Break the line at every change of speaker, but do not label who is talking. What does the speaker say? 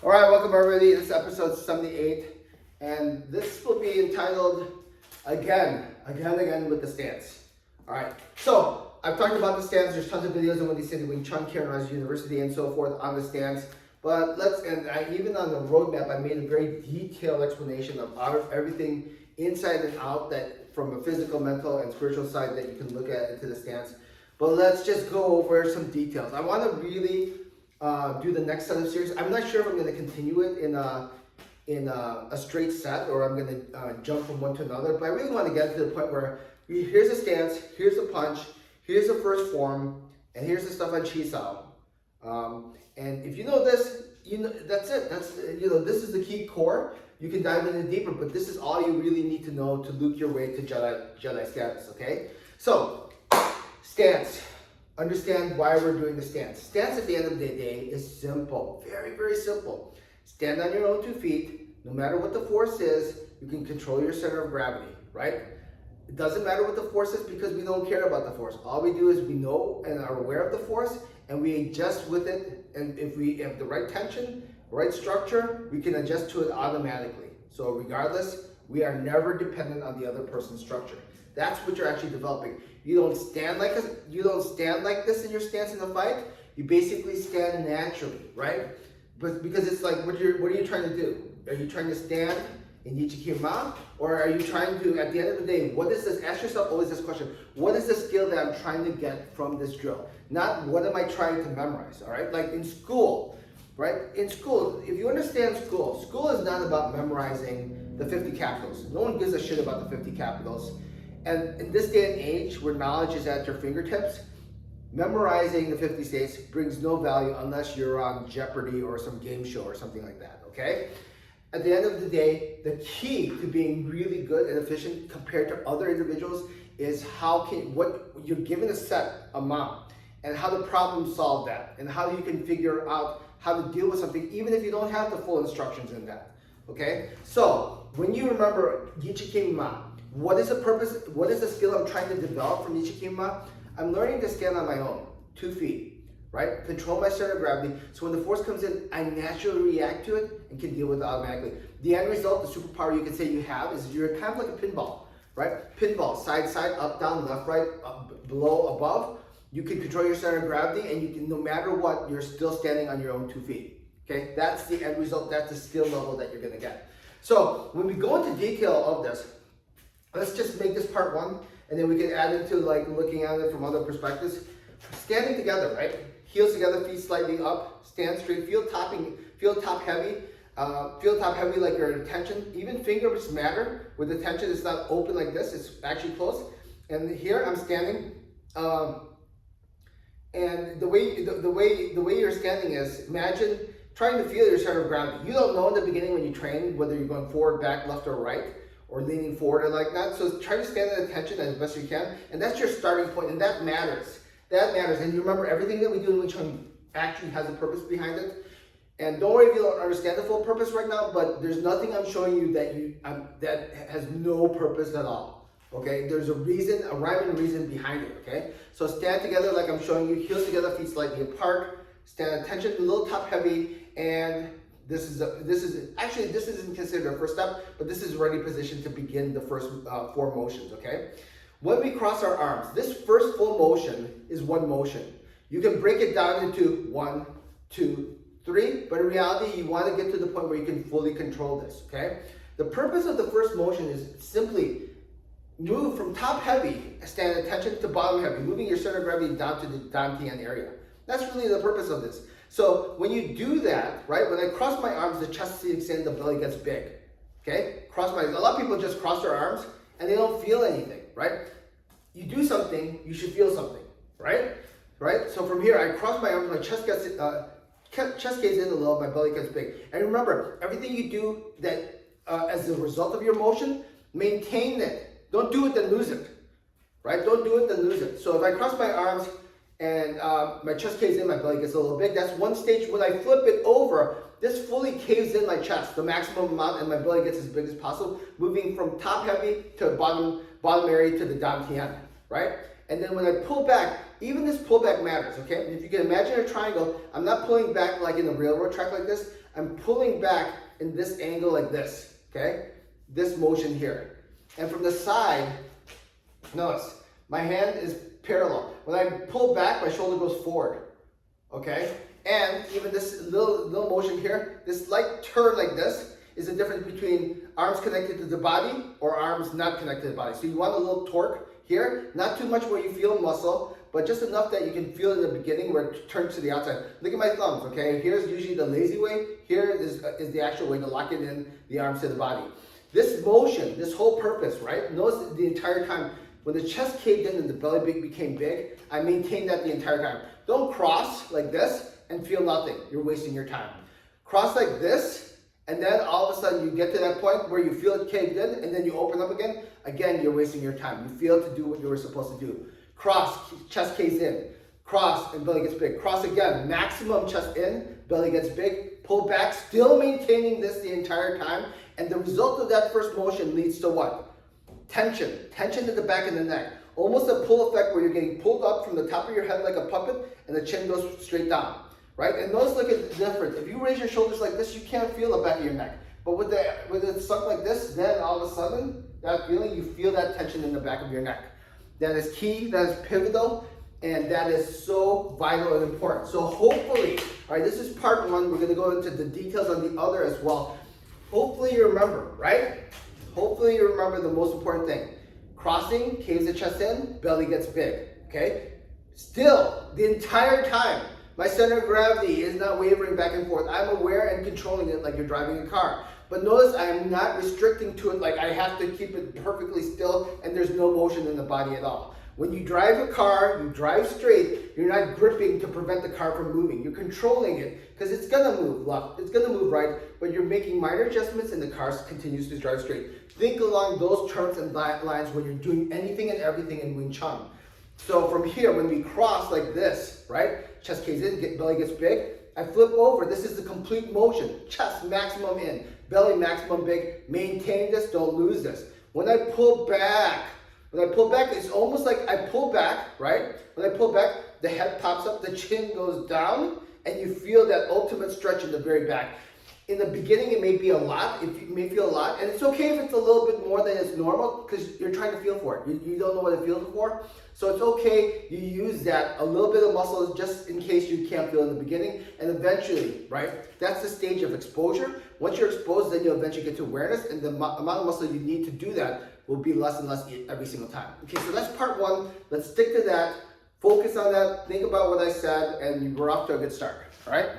All right, welcome everybody. This is episode 78, and this will be entitled again with the stance. All right, so I've talked about the stance. There's tons of videos on what they say the Chun University and so forth on the stance. But even on the roadmap, I made a very detailed explanation of everything inside and out, that from a physical, mental, and spiritual side that you can look at into the stance. But let's just go over some details. I want to really do the next set of series. I'm not sure if I'm going to continue it in a straight set, or I'm going to jump from one to another. But I really want to get to the point where here's the stance, here's the punch, here's the first form, and here's the stuff on Chi Sao. And if you know this, you know that's it. This is the key core. You can dive in deeper, but this is all you really need to know to loop your way to Jedi status. Okay, so stance. Understand why we're doing the stance. Stance at the end of the day is simple, very, very simple. Stand on your own 2 feet. No matter what the force is, you can control your center of gravity, right? It doesn't matter what the force is because we don't care about the force. All we do is we know and are aware of the force and we adjust with it. And if we have the right tension, right structure, we can adjust to it automatically. So regardless, we are never dependent on the other person's structure. That's what you're actually developing. You don't stand like this in your stance in the fight. You basically stand naturally, right? But because it's like, what are you trying to do? Are you trying to stand in Yichikima, or are you trying to, at the end of the day, what is this? Ask yourself always this question: what is the skill that I'm trying to get from this drill? Not what am I trying to memorize? All right, like in school, right? In school, if you understand school is not about memorizing the 50 capitals. No one gives a shit about the 50 capitals. And in this day and age, where knowledge is at your fingertips, memorizing the 50 states brings no value unless you're on Jeopardy or some game show or something like that, okay? At the end of the day, the key to being really good and efficient compared to other individuals is what you're given a set amount and how to problem solve that and how you can figure out how to deal with something even if you don't have the full instructions in that, okay? So when you remember Yichikima, what is the purpose? What is the skill I'm trying to develop from Yichikima? I'm learning to stand on my own, 2 feet, right? Control my center of gravity. So when the force comes in, I naturally react to it and can deal with it automatically. The end result, the superpower you can say you have, is you're kind of like a pinball, right? Pinball, side, up, down, left, right, below, above. You can control your center of gravity, and you can, no matter what, you're still standing on your own 2 feet. Okay, that's the end result. That's the skill level that you're going to get. So when we go into detail of this, let's just make this part one, and then we can add into like looking at it from other perspectives. Standing together, right? Heels together, feet slightly up, stand straight, feel top heavy like your tension. Even fingers matter. With the tension, it's not open like this, it's actually close. And here I'm standing, and the way you're standing is, imagine trying to feel your center of gravity. You don't know in the beginning when you train whether you're going forward, back, left, or right, or leaning forward or like that. So try to stand at attention as best you can, and that's your starting point, and that matters. That matters, and you remember everything that we do in Wing Chun actually has a purpose behind it. And don't worry if you don't understand the full purpose right now, but there's nothing I'm showing you that has no purpose at all. Okay, there's a reason, a rhyme and reason behind it. Okay, so stand together like I'm showing you, heels together, feet slightly apart, stand at attention, a little top heavy, and this isn't considered a first step, but this is already positioned to begin the first 4 motions, okay? When we cross our arms, this first full motion is 1 motion. You can break it down into 1, 2, 3, but in reality, you want to get to the point where you can fully control this, okay? The purpose of the first motion is simply move from top heavy, stand at attention, to bottom heavy, moving your center of gravity down to the Dantian area. That's really the purpose of this. So when you do that, right, when I cross my arms, the chest sinks in, the belly gets big, okay? A lot of people just cross their arms and they don't feel anything, right? You do something, you should feel something, right? Right? So from here, I cross my arms, my chest caves in a little, my belly gets big. And remember, everything you do that as a result of your motion, maintain it. Don't do it, then lose it, right? Don't do it, then lose it. So if I cross my arms, and my chest caves in, my belly gets a little big. That's one stage. When I flip it over, this fully caves in my chest, the maximum amount, and my belly gets as big as possible, moving from top heavy to bottom area to the dantian, right? And then when I pull back, even this pullback matters, okay? If you can imagine a triangle, I'm not pulling back like in a railroad track like this. I'm pulling back in this angle like this, okay? This motion here. And from the side, notice, my hand is parallel. When I pull back, my shoulder goes forward, okay? And even this little motion here, this slight turn like this, is the difference between arms connected to the body or arms not connected to the body. So you want a little torque here, not too much where you feel muscle, but just enough that you can feel in the beginning where it turns to the outside. Look at my thumbs, okay? Here's usually the lazy way. Here is the actual way to lock it in the arms to the body. This motion, this whole purpose, right? Notice the entire time, when the chest caved in and the belly became big, I maintained that the entire time. Don't cross like this and feel nothing. You're wasting your time. Cross like this, and then all of a sudden you get to that point where you feel it caved in, and then you open up again. Again, you're wasting your time. You failed to do what you were supposed to do. Cross, chest caves in. Cross, and belly gets big. Cross again, maximum chest in, belly gets big. Pull back, still maintaining this the entire time. And the result of that first motion leads to what? Tension. Tension to the back of the neck. Almost a pull effect where you're getting pulled up from the top of your head like a puppet, and the chin goes straight down. Right? And notice, look at the difference. If you raise your shoulders like this, you can't feel the back of your neck. But with it sunk like this, then all of a sudden, that feeling, you feel that tension in the back of your neck. That is key, that is pivotal, and that is so vital and important. So hopefully, all right, this is part one. We're going to go into the details on the other as well. Hopefully you remember, right? Hopefully you remember the most important thing. Crossing, caves the chest in, belly gets big, okay? Still, the entire time, my center of gravity is not wavering back and forth. I'm aware and controlling it like you're driving a car. But notice I am not restricting to it like I have to keep it perfectly still and there's no motion in the body at all. When you drive a car, you drive straight, you're not gripping to prevent the car from moving. You're controlling it because it's gonna move left, it's gonna move right, but you're making minor adjustments and the car continues to drive straight. Think along those terms and lines when you're doing anything and everything in Wing Chun. So from here, when we cross like this, right? Chest caves in, belly gets big. I flip over. This is the complete motion. Chest maximum in, belly maximum big. Maintain this. Don't lose this. When I pull back, it's almost like I pull back, right? When I pull back, the head pops up, the chin goes down, and you feel that ultimate stretch in the very back. In the beginning, it may be a lot. It may feel a lot, and it's okay if it's a little bit more than it's normal because you're trying to feel for it. You don't know what it feels for, so it's okay. You use that a little bit of muscle just in case you can't feel in the beginning, and eventually, right? That's the stage of exposure. Once you're exposed, then you'll eventually get to awareness, and the amount of muscle you need to do that will be less and less every single time. Okay, so that's part one. Let's stick to that. Focus on that. Think about what I said, and we're off to a good start. All right.